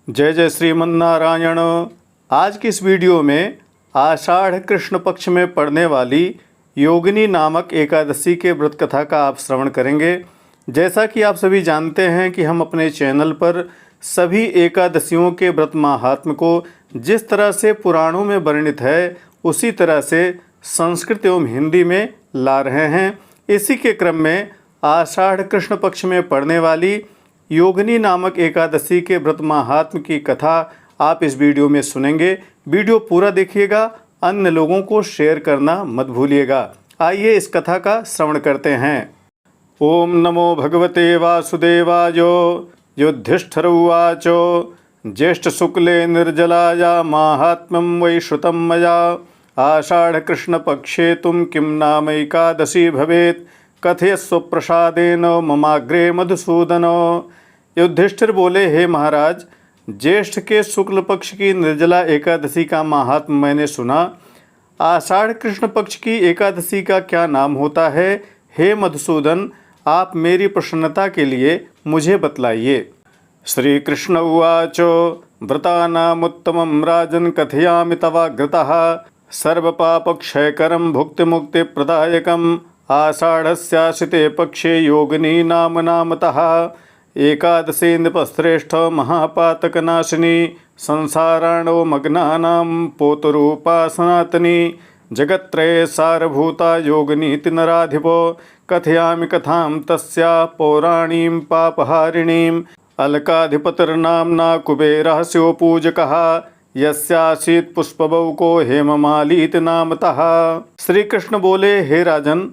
जय जय श्रीमन्नारायण। आज की इस वीडियो में आषाढ़ कृष्ण पक्ष में पड़ने वाली योगिनी नामक एकादशी के व्रत कथा का आप श्रवण करेंगे। जैसा कि आप सभी जानते हैं कि हम अपने चैनल पर सभी एकादशियों के व्रत महात्म्य को जिस तरह से पुराणों में वर्णित है उसी तरह से संस्कृत एवं हिंदी में ला रहे हैं। इसी के क्रम में आषाढ़ कृष्ण पक्ष में पड़ने वाली योगिनी नामक एकादशी के व्रत महात्म्य की कथा आप इस वीडियो में सुनेंगे। वीडियो पूरा देखिएगा, अन्य लोगों को शेयर करना मत भूलिएगा। आइए इस कथा का श्रवण करते हैं। ओम नमो भगवते वासुदेवाय। युधिष्ठिर उवाच ज्येष्ठ शुक्ले निर्जलाया माहात्म्यं वै श्रुतं मया। आषाढ़ कृष्ण पक्षे तुम किं नाम एकादशी भवेत् कथयस्व प्रसादेन ममाग्रे मधुसूदन। युधिष्ठिर बोले, हे महाराज, ज्येष्ठ के शुक्ल पक्ष की निर्जला एकादशी का महात्म्य मैंने सुना। आषाढ़ कृष्ण पक्ष की एकादशी का क्या नाम होता है? हे मधुसूदन, आप मेरी प्रसन्नता के लिए मुझे बतलाइए। श्री कृष्ण उवाच व्रतानामुत्तमं राजन् कथयामि तवाग्रतः सर्वपापक्षयकरं भुक्तिमुक्तिप्रदायकम् आषाढ़स्याशिते पक्षे योगिनी नाम नामतः एकादशी नृपश्रेष्ठ महापातकनाशिनी संसाराणो मग्नानां पोतरूपा सनातनी जगत्त्रये सारभूता योगिनीति नराधिपो कथयामि कथां तस्या पौराणीं पापहारिणीं अलकाधिपतिर्नाम्ना कुबेरः शिवपूजकः यस्यासीत् पुष्पबौको हेममालीति नामतः। श्री कृष्ण बोले, हे राजन,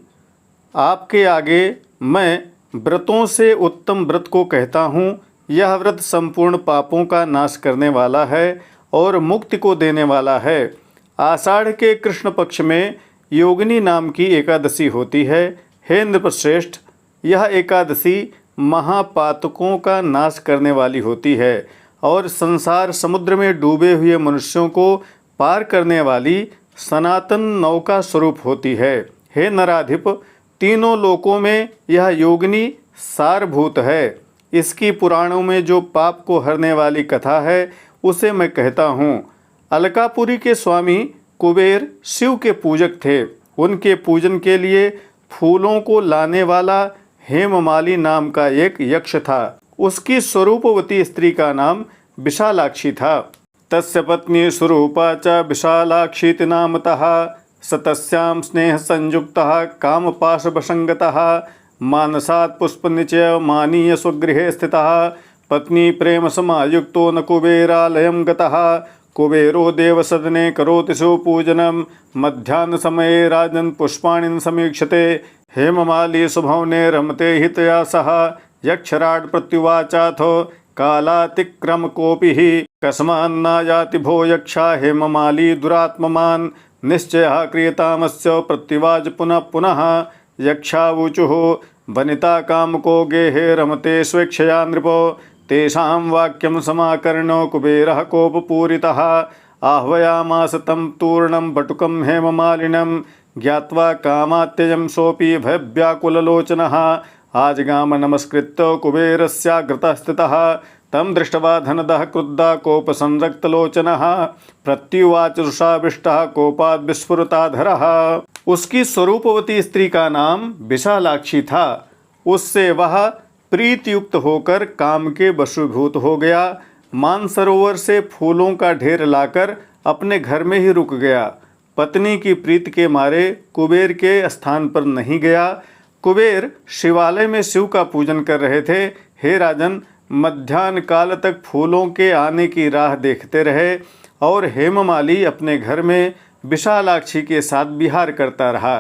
आपके आगे मैं व्रतों से उत्तम व्रत को कहता हूँ। यह व्रत संपूर्ण पापों का नाश करने वाला है और मुक्ति को देने वाला है। आषाढ़ के कृष्ण पक्ष में योगिनी नाम की एकादशी होती है। हे नृपश्रेष्ठ, यह एकादशी महापातकों का नाश करने वाली होती है और संसार समुद्र में डूबे हुए मनुष्यों को पार करने वाली सनातन नौका स्वरूप होती है। हे नराधिप, तीनों लोकों में यह योगिनी सारभूत है। इसकी पुराणों में जो पाप को हरने वाली कथा है उसे मैं कहता हूँ। अलकापुरी के स्वामी कुबेर शिव के पूजक थे। उनके पूजन के लिए फूलों को लाने वाला हेममाली नाम का एक यक्ष था। उसकी स्वरूपवती स्त्री का नाम विशालाक्षी था। तस्य पत्नी स्वरूपा च विशालाक्षीति नामतः स तस्यां स्नेह संयुक्तः कामपाशवसंगतः मानसात् पुष्पनिचय मानीय स्वगृहे स्थितः पत्नी प्रेम समायुक्तो न कुबेरालयं गतः कुबेरो देवसदने करोति शिवपूजनं मध्याह्न समये राजन् पुष्पाणि समीक्षते हेममाली सुभवने रमते हितया सह यक्षराट् प्रत्युवाचाथो कालातिक्रम कोपि हि कस्मान्नायाति भो यक्षा हेममाली दुरात्ममान् निश्चयः क्रियतामस्य प्रत्युवाच पुनः पुनः यक्षावुचुः वनिता कामको गेहे रमते स्वेच्छया नृपो तेषां वाक्यं समाकर्ण्य कुबेरः कोपपूरितः आह्वयामास तं तूर्णं बटुकं हेममालिनं ज्ञात्वा कामात्ययं सोऽपि भयव्याकुललोचनः आजगाम नमस्कृत्य कुबेरस्याग्रतः स्थितः तं दृष्ट्वा धनदः क्रुद्धा कोपसंरक्तलोचनः प्रत्युवाच रुषाविष्टः कोपाद् विस्फुरताधरः। उसकी स्वरूपवती स्त्री का नाम विशालाक्षी था। उससे वह प्रीतियुक्त होकर काम के वशीभूत हो गया। मानसरोवर से फूलों का ढेर लाकर अपने घर में ही रुक गया। पत्नी की प्रीति के मारे कुबेर के स्थान पर नहीं गया। कुबेर शिवालय में शिव का पूजन कर रहे थे। हे राजन, मध्याह्न काल तक फूलों के आने की राह देखते रहे और हेममाली अपने घर में विशालाक्षी के साथ विहार करता रहा।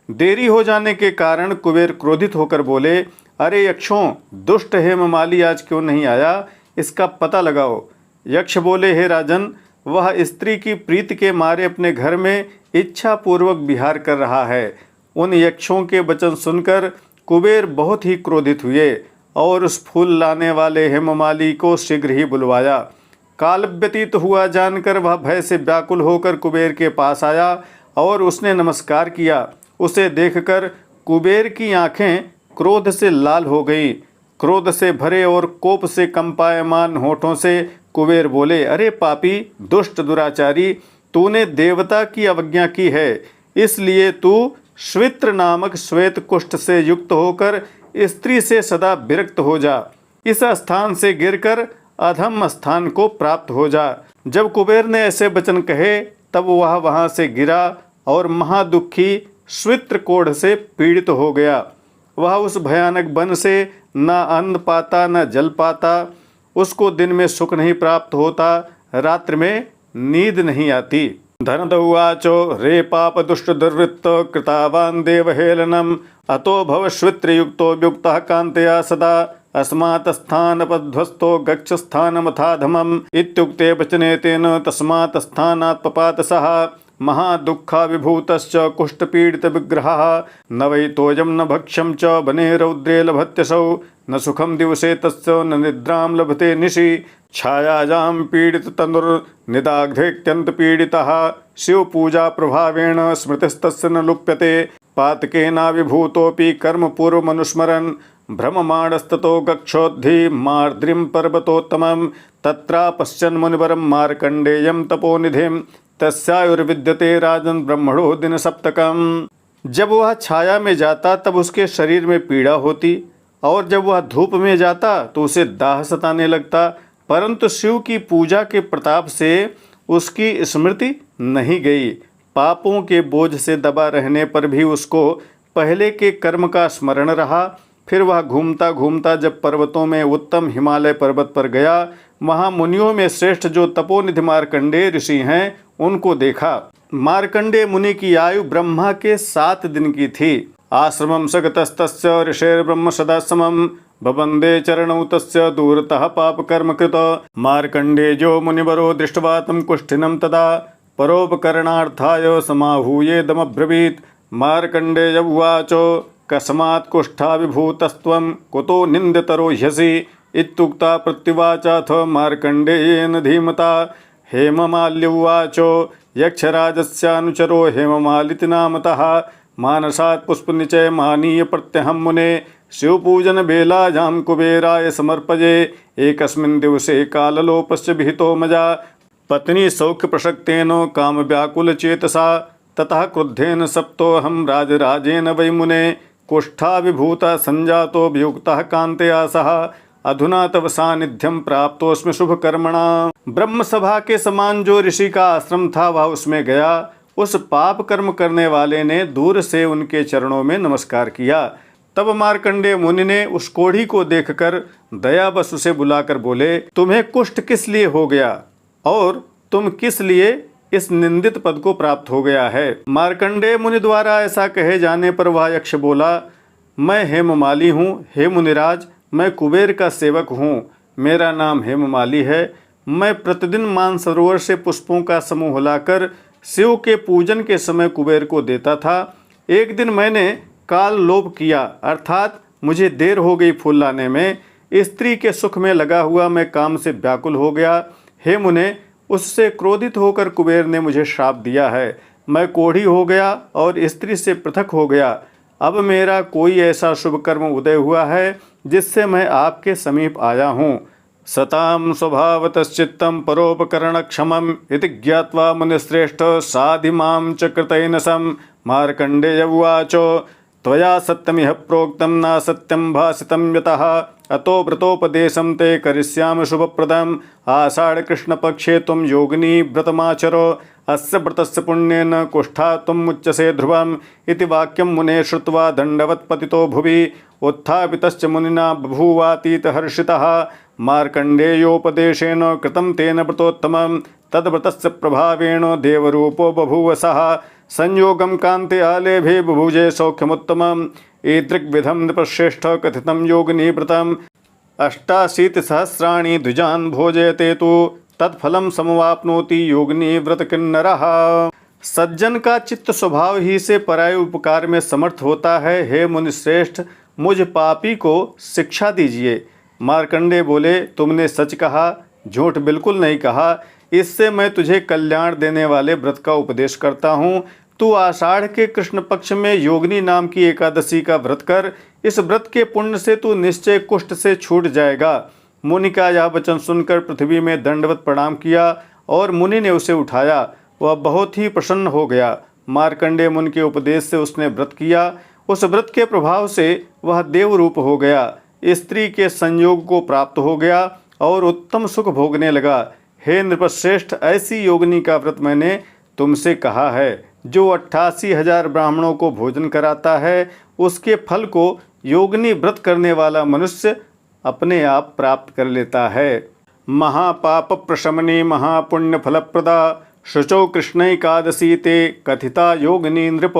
देरी हो जाने के कारण कुबेर क्रोधित होकर बोले, अरे यक्षों, दुष्ट हेममाली आज क्यों नहीं आया? इसका पता लगाओ। यक्ष बोले, हे राजन, वह स्त्री की प्रीति के मारे अपने घर में इच्छापूर्वक विहार कर रहा है। उन यक्षों के वचन सुनकर कुबेर बहुत ही क्रोधित हुए और उस फूल लाने वाले हेममाली को शीघ्र ही बुलवाया। काल व्यतीत हुआ जानकर वह भय से व्याकुल होकर कुबेर के पास आया और उसने नमस्कार किया। उसे देखकर कुबेर की आंखें क्रोध से लाल हो गईं। क्रोध से भरे और कोप से कंपायमान होठों से कुबेर बोले, अरे पापी दुष्ट दुराचारी, तूने देवता की अवज्ञा की है, इसलिए तू श्वित्र नामक श्वेत कुष्ठ से युक्त होकर स्त्री से सदा विरक्त हो जा। इस स्थान से गिरकर अधम स्थान को प्राप्त हो जा। जब कुबेर ने ऐसे वचन कहे तब वह वहां से गिरा और महादुखी श्वित्र कोढ़ से पीड़ित हो गया। वह उस भयानक वन से न अन्न पाता न जल पाता। उसको दिन में सुख नहीं प्राप्त होता, रात्रि में नींद नहीं आती। धनद उवाचो रे पाप दुष्ट दुर्वृत्त कृतावान देवहेलनम अतो भव श्वित्रयुक्तो युक्तः कांतया सदा अस्मात् स्थानपध्वस्तो गच्छ स्थानमथाधमम् इत्युक्ते वचने तेन तस्मात् स्थानात् पपात सः महादुःखा विभूतश्च कुष्ठपीडित विग्रहः न वै तोयं न भक्ष्यं च वने रौद्रे लभत्यसौ न सुखं दिवसे तस्य न निद्रां लभते निशि छायाजां पीडित तनुर्निदाघ्रेत्यन्त पीडितः शिव पूजा प्रभावेण स्मृतिस्तस्य न लुप्यते पातकेनाविभूतोऽपि कर्म पूर्वमनुस्मरन् भ्रममाणस्ततो गच्छोद्धि मार्द्रिं पर्वतोत्तमं तत्रापश्यन् मुनिवरं मार्कण्डेयं तपोनिधिं तस्यायुर्विद्यते राजन् ब्रह्मणो दिन सप्तकम्। जब वह छाया में जाता तब उसके शरीर में पीड़ा होती और जब वह धूप में जाता तो उसे दाह सताने लगता, परंतु शिव की पूजा के प्रताप से उसकी स्मृति नहीं गई। पापों के बोझ से दबा रहने पर भी उसको पहले के कर्म का स्मरण रहा। फिर वह घूमता घूमता जब पर्वतों में उत्तम हिमालय पर्वत पर गया, वहाँ मुनियों में श्रेष्ठ जो तपोनिधि मार्कंडेय ऋषि हैं उनको देखा। मार्कंडेय मुनि की आयु ब्रह्मा के 7 दिन की थी। आश्रमं सगतस्तस्य ऋषेर्ब्रह्म सदा समं बबंदे चरणौ तस्य दूरतः पापकर्म कृत मार्कंडेयो मुनिवरो दृष्ट्वा तं कुष्ठिनं तदा परोपकरणार्थाय समाहूयेदमब्रवीत्। मार्कंडेय उवाचो कस्मात् कुष्ठाविभूतस्त्वं कुतो निन्द्यतरो ह्यसि इत्युक्ता प्रत्युवाचाथ मार्कंडेयेन धीमता। हेममाल्य उवाचो यक्षराजस्यानुचरो हेममालिति नामतः मानसात् पुष्पनिचय मानीय प्रत्यहं मुने शिवपूजन बेलायां कुबेराय समर्पये एकस्मिन् दिवसे काललोपस्य विहितो मजा पत्नी सौख्य प्रसक्तेन काम व्याकुल चेतसा ततः क्रुद्धेन सप्तोऽहं राजराजेन वै मुने कुष्ठाविभूता संजातो वियुक्तः कांतया सह अधुना तव सानिध्यं प्राप्तोस्मि शुभ कर्मणा। ब्रह्म सभा के समान जो ऋषि का आश्रम था वह उसमें गया। उस पाप कर्म करने वाले ने दूर से उनके चरणों में नमस्कार किया। तब मार्कंडेय मुनि ने उस कोढ़ी को देखकर दयावश उसे बुलाकर बोले, तुम्हें कुष्ठ किस लिए हो गया और तुम किस लिए इस निंदित पद को प्राप्त हो गया है। मार्कंडेय मुनि द्वारा ऐसा कहे जाने पर वह यक्ष बोला, मैं हेममाली हूँ। हे मुनिराज, मैं कुबेर का सेवक हूँ। मेरा नाम हेममाली है। मैं प्रतिदिन मानसरोवर से पुष्पों का समूह लाकर शिव के पूजन के समय कुबेर को देता था। एक दिन मैंने काल लोभ किया, अर्थात मुझे देर हो गई फूल लाने में। स्त्री के सुख में लगा हुआ मैं काम से व्याकुल हो गया। हे मुने, उससे क्रोधित होकर कुबेर ने मुझे श्राप दिया है। मैं कोढ़ी हो गया और स्त्री से पृथक हो गया। अब मेरा कोई ऐसा शुभ कर्म उदय हुआ है जिससे मैं आपके समीप आया हूँ। सतां स्वभावतश्चित्तं परोपकरणक्षमम् इति ज्ञात्वा मुनिश्रेष्ठ साधिमां च कृतैनसं। मार्कण्डेय उवाचो त्वया सत्यमिह प्रोक्तं न सत्यं भासितं यतः अतो व्रतोपदेशं ते करिष्यामि शुभप्रदम्। आषाढकृष्णपक्षे त्वं योगिनी व्रतमाचरो अस्य व्रतस्य पुण्येन कुष्ठा त्वं मुच्यसे ध्रुवम् इति वाक्यं मुने श्रुत्वा दण्डवत् पतितो भुवि उत्थापितश्च मुनिना बभूवातीतहर्षितः। मार्कण्डेयोपदेशेन कृतं तेन व्रतोत्तमं तद्व्रतस्य प्रभावेण देवरूपो बभूव सः। संयोगं कान्ते आलेभे बुभुजे सौख्यमुत्तमम् ईदृग्विधं नृपश्रेष्ठ कथितं योगिनीव्रतम् 88 द्विजान् भोजयते तु तत्फलं समवाप्नोति योगिनी व्रत किन्नरः। सज्जन का चित्त स्वभाव ही से पराय उपकार में समर्थ होता है। हे मुनिश्रेष्ठ, मुझ पापी को शिक्षा दीजिए। मार्कंडेय बोले, तुमने सच कहा, झूठ बिल्कुल नहीं कहा। इससे मैं तुझे कल्याण देने वाले व्रत का उपदेश करता हूँ। तू आषाढ़ के कृष्ण पक्ष में योगिनी नाम की एकादशी का व्रत कर। इस व्रत के पुण्य से तू निश्चय कुष्ठ से छूट जाएगा। मुनि का यह वचन सुनकर पृथ्वी में दंडवत प्रणाम किया और मुनि ने उसे उठाया। वह बहुत ही प्रसन्न हो गया। मार्कंडेय मुनि के उपदेश से उसने व्रत किया। उस व्रत के प्रभाव से वह देव रूप हो गया, स्त्री के संयोग को प्राप्त हो गया और उत्तम सुख भोगने लगा। हे नृपश्रेष्ठ, ऐसी योगिनी का व्रत मैंने तुमसे कहा है, जो 88,000 ब्राह्मणों को भोजन कराता है। उसके फल को योगिनी व्रत करने वाला मनुष्य अपने आप प्राप्त कर लेता है। महापाप प्रशमनी महापुण्य फलप्रदा शुचौ कृष्णैकादशी ते कथिता योगिनी नृप।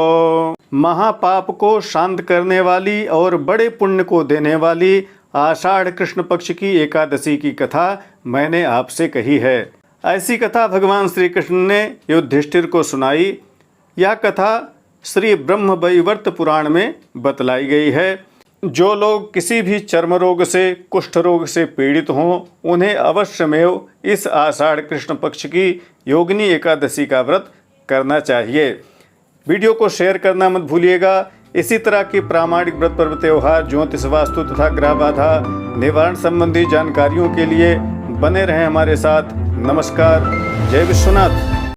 महापाप को शांत करने वाली और बड़े पुण्य को देने वाली आषाढ़ कृष्ण पक्ष की एकादशी की कथा मैंने आपसे कही है। ऐसी कथा भगवान श्री कृष्ण ने युधिष्ठिर को सुनाई। यह कथा श्री ब्रह्म वैवर्त पुराण में बतलाई गई है। जो लोग किसी भी चर्म रोग से, कुष्ठ रोग से पीड़ित हों, उन्हें अवश्यमेव इस आषाढ़ कृष्ण पक्ष की योगिनी एकादशी का व्रत करना चाहिए। वीडियो को शेयर करना मत भूलिएगा। इसी तरह की प्रामाणिक व्रत पर्व त्योहार, ज्योतिष, वास्तु तथा ग्रह बाधा निवारण संबंधी जानकारियों के लिए बने रहें हमारे साथ। नमस्कार। जय विश्वनाथ।